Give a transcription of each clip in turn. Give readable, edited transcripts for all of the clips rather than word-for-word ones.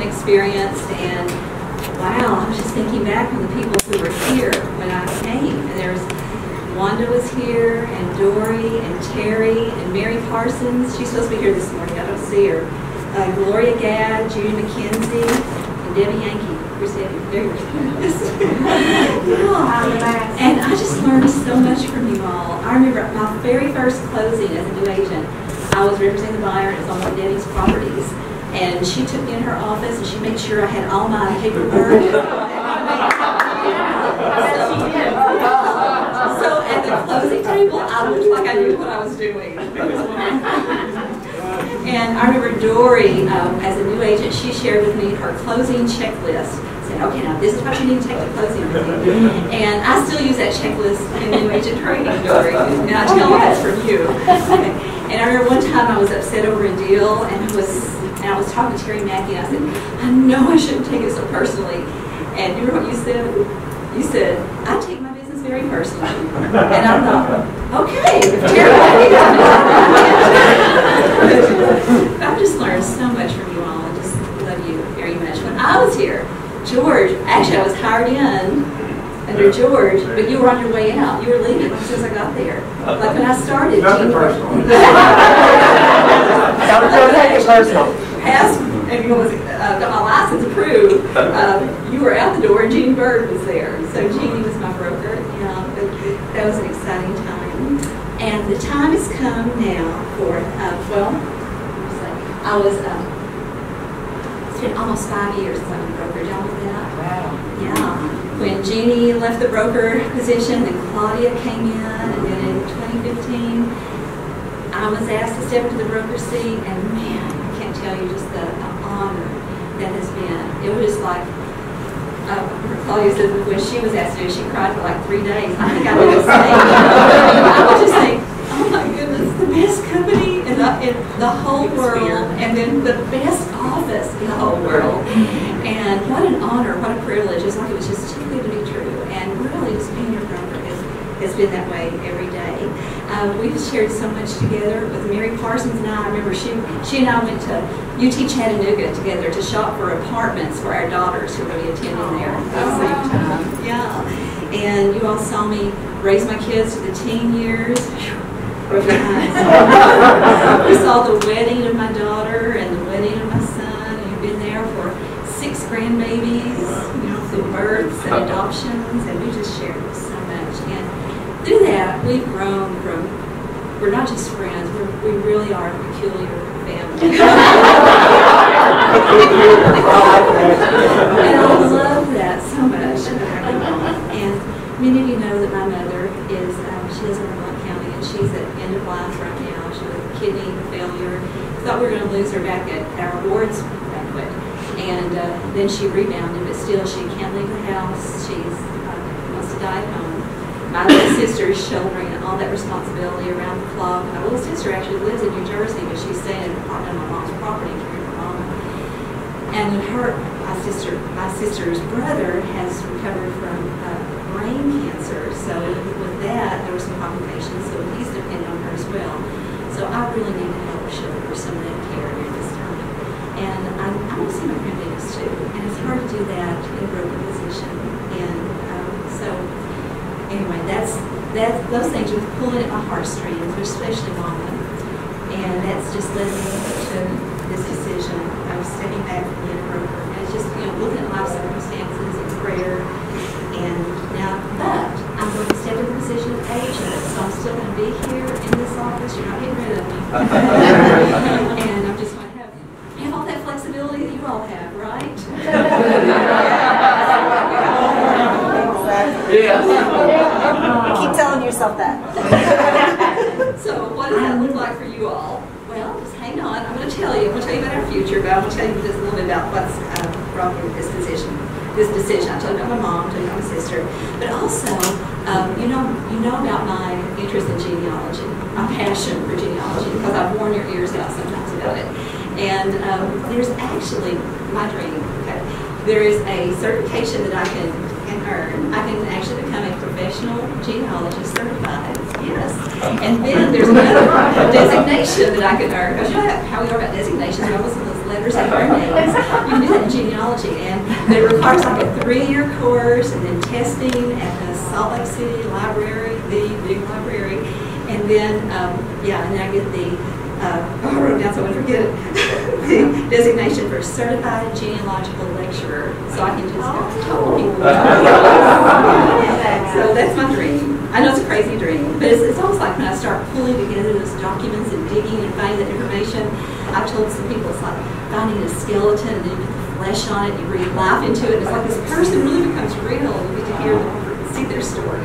experience, and wow, I was just thinking back on the people who were here when I came, and there's Wanda was here, and Dory, and Terry, and Mary Parsons. She's supposed to be here this morning. I don't see her. Gloria Gadd, Judy McKenzie, and Debbie Yankee. Where's Debbie? There you yeah. And I just learned so much from you all. I remember my very first closing as a new agent. I was representing the buyer, and it was on one of Debbie's properties. And she took me in her office, and she made sure I had all my paperwork. So at the closing table, I looked like I knew what I was doing. And I remember Dory, as a new agent, she shared with me her closing checklist. Said, okay, now this is what you need to take to closing everything. And I still use that checklist in new agent training, Dory. And I tell them that's from you. And I remember one time I was upset over a deal, and I was talking to Terry Mackey, and I said, I know I shouldn't take it so personally. And you remember what you said? You said, I take my business very personally. And I thought, okay, if Terry Mackey doesn't. I've just learned so much from you all. I just love you very much. When I was here, George, actually I was hired in under George, but you were on your way out. You were leaving as soon as I got there. Like when I started. Nothing personal. Don't take it personal. And got my license approved. You were out the door, and Jeannie Bird was there. So Jeannie was my broker. Yeah, but that was an exciting time. And the time has come now for, I was, it's been almost 5 years since I've been a broker. Did y'all know that? Wow. Yeah. When Jeannie left the broker position, and Claudia came in, and then in 2015, I was asked to step into the broker seat, and man, I can't tell you just the honor that has been. It was just like, Claudia said when she was asked to do it, she cried for like 3 days. I think I did the same. I would just think, oh my goodness, the best company in the whole world, and then the best office in the whole world. And what an honor, what a privilege. It's like it was just too good to be true. And really, just being your broker has been that way every day. We've shared so much together with Mary Parsons and I. I remember she and I went to UT Chattanooga together to shop for apartments for our daughters who were going to be attending there at the same time. Yeah. And you all saw me raise my kids to the teen years. We saw the wedding of my daughter and the wedding of my son, and you've been there for 6 grandbabies, you know, through births and adoptions, and we just shared so much. And through that, we've grown from, we're not just friends, we really are a peculiar family. And I love that so much. And many of you know that my mother is, she lives in Blount County, and she's at end of life right now. She had a kidney failure. Thought we were going to lose her back at our awards banquet. And then she rebounded, but still she can't leave the house. She wants to die at home. My little sister is shouldering all that responsibility around the clock. My little sister actually lives in New Jersey, but she's staying on my mom's property caring for Mama. And my sister's brother has recovered from brain cancer. So with that, there were some complications. So he's dependent on her as well. So I really need to help shoulder some of that care during this time. And I want to see my grandbabies too. And it's hard to do that in a broken position. And so anyway, those things are pulling at my heartstrings, especially Mama. And that's just led me to this decision of stepping back from being a broker. And it's just, looking at life circumstances and prayer. And now, but I'm going to step in the position of agent, so I'm still going to be here in this office. You're not getting rid of me. And I'm just going to have all that flexibility that you all have, right? Yes. Keep telling yourself that. So what does that look like for you all? Well, just hang on. I'm going to tell you. I'm going to tell you about our future, but I'm going to tell you just a little bit about what's brought me to this decision. I told you about my mom, I told you about my sister, but also, you know about my interest in genealogy, my passion for genealogy, because I've worn your ears out sometimes about it. And there's actually my dream. Okay, there is a certification that I can earn. I can actually become a professional genealogist certified. Yes. And then there's another designation that I can earn. Because you know how we are about designations. We always have those letters after our names. You can do that in genealogy, and it requires like a 3-year course, and then testing at the Salt Lake City Library, the big library, and then yeah, and then I get the I wrote it down so I wouldn't forget it. The designation for certified genealogical lecturer, so I can just go talk to people. So that's my dream. I know it's a crazy dream, but it's almost like when I start pulling together those documents and digging and finding that information. I've told some people it's like finding a skeleton and then you put the flesh on it, you breathe life into it. It's like this person really becomes real. You get to hear them, see their story.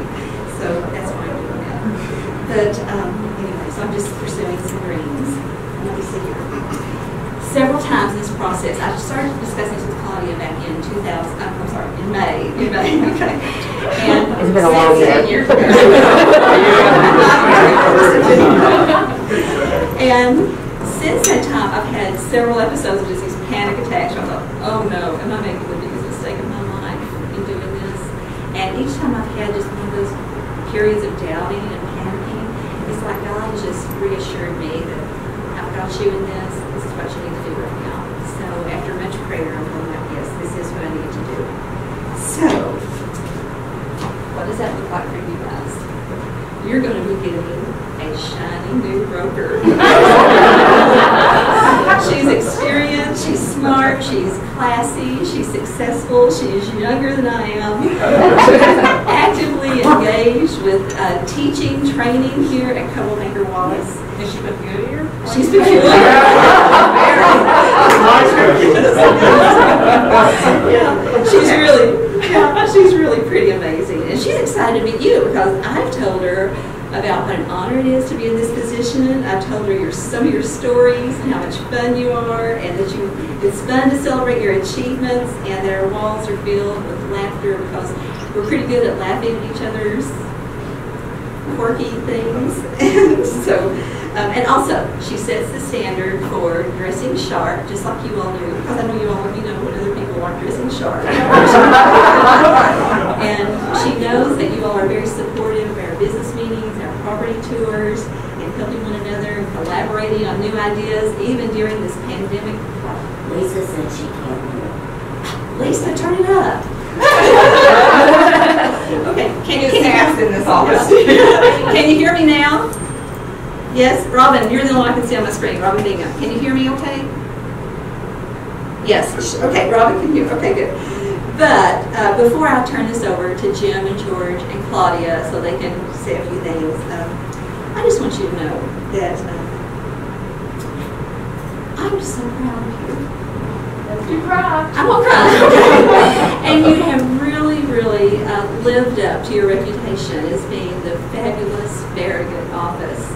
So that's why I'm doing that. But anyway, so I'm just pursuing some dreams. Let me see here. Several times in this process, I started discussing this with Claudia back in 2000. I'm sorry, in May. Okay. And It's been a long year. And since that time, I've had several episodes of just these panic attacks. Where I thought, oh no, am I making the biggest mistake of my life in doing this? And each time I've had just one of those periods of doubting and panicking, it's like God has just reassured me that I've got you in this. This is what you need to do right now. So after much prayer, I'm going like, yes, this is what I need to do. So, what does that look like for you guys? You're going to be getting a shiny new broker. She's experienced, she's smart, she's classy, she's successful, she's younger than I am. She's actively engaged with teaching, training here at Troublemaker Wallace. Is she peculiar? She's peculiar. Yeah, she's really pretty amazing. And she's excited to meet you because I've told her about what an honor it is to be in this position. I've told her some of your stories and how much fun you are, and that it's fun to celebrate your achievements, and that our walls are filled with laughter because we're pretty good at laughing at each other's quirky things. And so, and also, she sets the standard for dressing sharp, just like you all do, because I know you all let me know when other people aren't dressing sharp. And she knows that you all are very supportive of our business meetings, our property tours, and helping one another and collaborating on new ideas, even during this pandemic. Lisa said she can't hear. Lisa, turn it up. Okay, can you in this office? Can you hear me now? Yes, Robin, you're the only one I can see on my screen. Robin Bingham. Can you hear me okay? Yes. Okay, Robin can hear. Okay, good. But before I turn this over to Jim and George and Claudia so they can say a few things, I just want you to know that I'm just so proud of you. You cry. I won't cry. And you have really, really lived up to your reputation as being the fabulous Farragut office.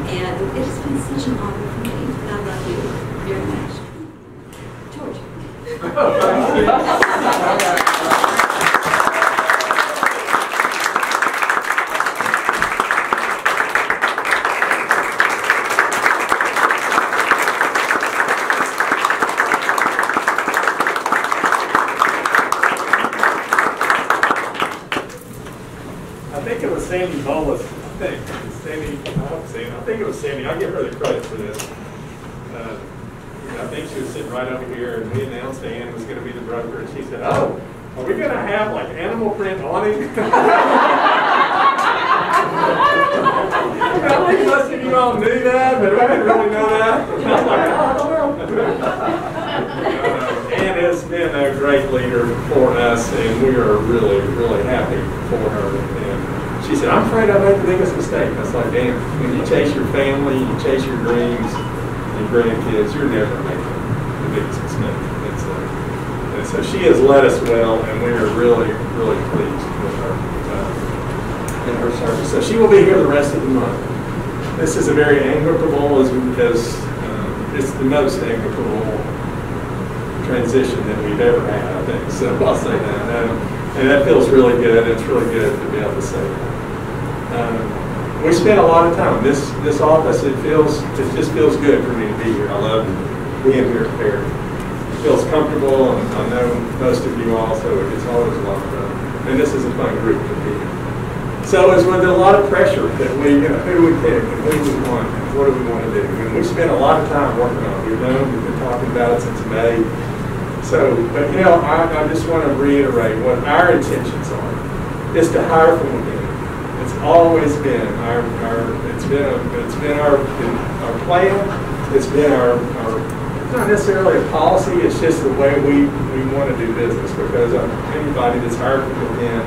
And it has been such an honor for me. And I love you very much. George. I think it was Sandy Bolus. I think it was Sandy. I'll give her the credit for this. I think she was sitting right over here, and we announced Ann was going to be the broker, and she said, "Oh, are we going to have like animal print awning?" I think most of you all knew that, but I didn't really know that. And I was like, "Oh, I don't know." Ann has been a great leader for us, and we are really, really happy for her. And she said, "I'm afraid I made the biggest mistake." I was like, "Damn, when you chase your family, you chase your dreams and grandkids, you're never making the biggest mistake." And so she has led us well, and we are really, really pleased with her in her service. So she will be here the rest of the month. This is a very amicable, as it's the most amicable transition that we've ever had, I think. So I'll say that. And that feels really good. It's really good to be able to say that. We spent a lot of time. This office, it just feels good for me to be here. I love being here at Fair. It feels comfortable, and I know most of you all, so it's always a lot of fun. And this is a fun group to be in. So it's with a lot of pressure that who we pick and who we want and what do we want to do. And we spent a lot of time working on it. We've been talking about it since May. So, but you know, I just want to reiterate what our intentions are, is to hire from within. It's always been our plan. It's been our it's not necessarily a policy. It's just the way we want to do business, because anybody that's hired from within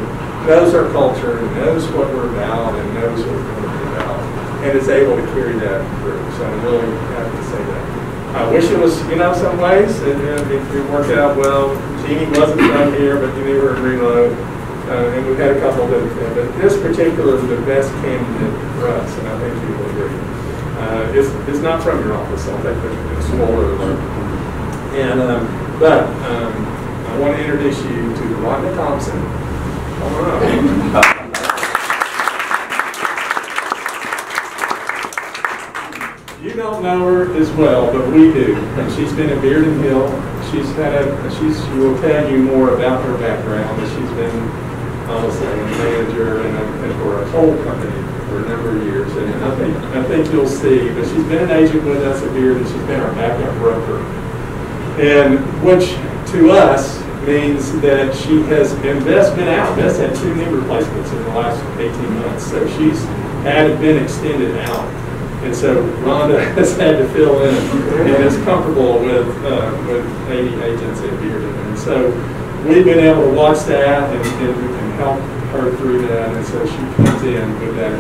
knows our culture and knows what we're about and knows what we're going to be about, and is able to carry that through. So I'm really happy to say that. I wish it was, you know, some ways it worked out well. Jeannie wasn't from here, but you knew her in Reload. And we've had a couple of different things, but this particular is the best candidate for us, and I think you will agree. It's not from your office, so I'll take the spoiler alert. And I want to introduce you to Rhonda Thompson. Come on up. You don't know her as well, but we do. And she's been at Beard and Hill. She will tell you more about her background. She's been honestly a manager and for a whole company for a number of years. And I think you'll see, but she's been an agent with us at Beard, and she's been our backup broker. And which to us means that she has been out. Bess had 2 knee replacements in the last 18 months, so she's been extended out. And so Rhonda has had to fill in and is comfortable with 80 agents at Bearden. And so we've been able to watch that and we can help her through that. And so she comes in with that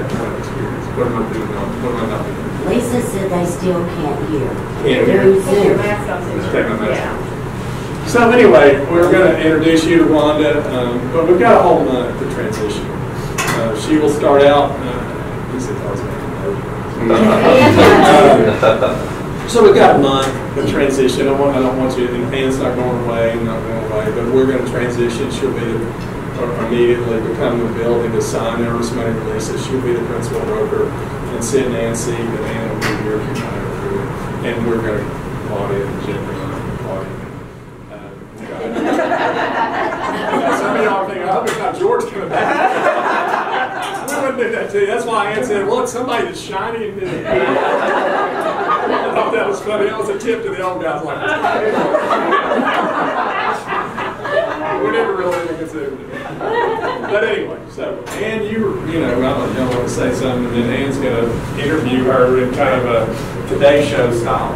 kind of experience. What am I doing now? What am I not doing? Lisa said they still can't hear. Can't hear. Put your mask on. Let's take my mask off. Yeah. So anyway, we're going to introduce you to Rhonda, but we've got a whole month to transition. She will start out, so we've got a month of transition. I don't want you, and Pam's not going away, not going away, but we're going to transition. She'll be immediately become the building to sign the earnest money releases. She'll be the principal broker, and Sid Nancy, the man will be here and we're going to Claudia and Jeffrey and Claudia. Some of y'all are thinking, I hope it's not George coming back. We wouldn't do that to you. That's why Ann said, look, somebody that's shiny and new. I thought that was funny. That was a tip to the old guys like we never really considered it. But anyway, so Ann, you know, I don't know, want to say something, and then Ann's going to interview her in kind of a Today Show style.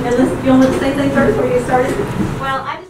Unless you want to say things first before you started? Well, I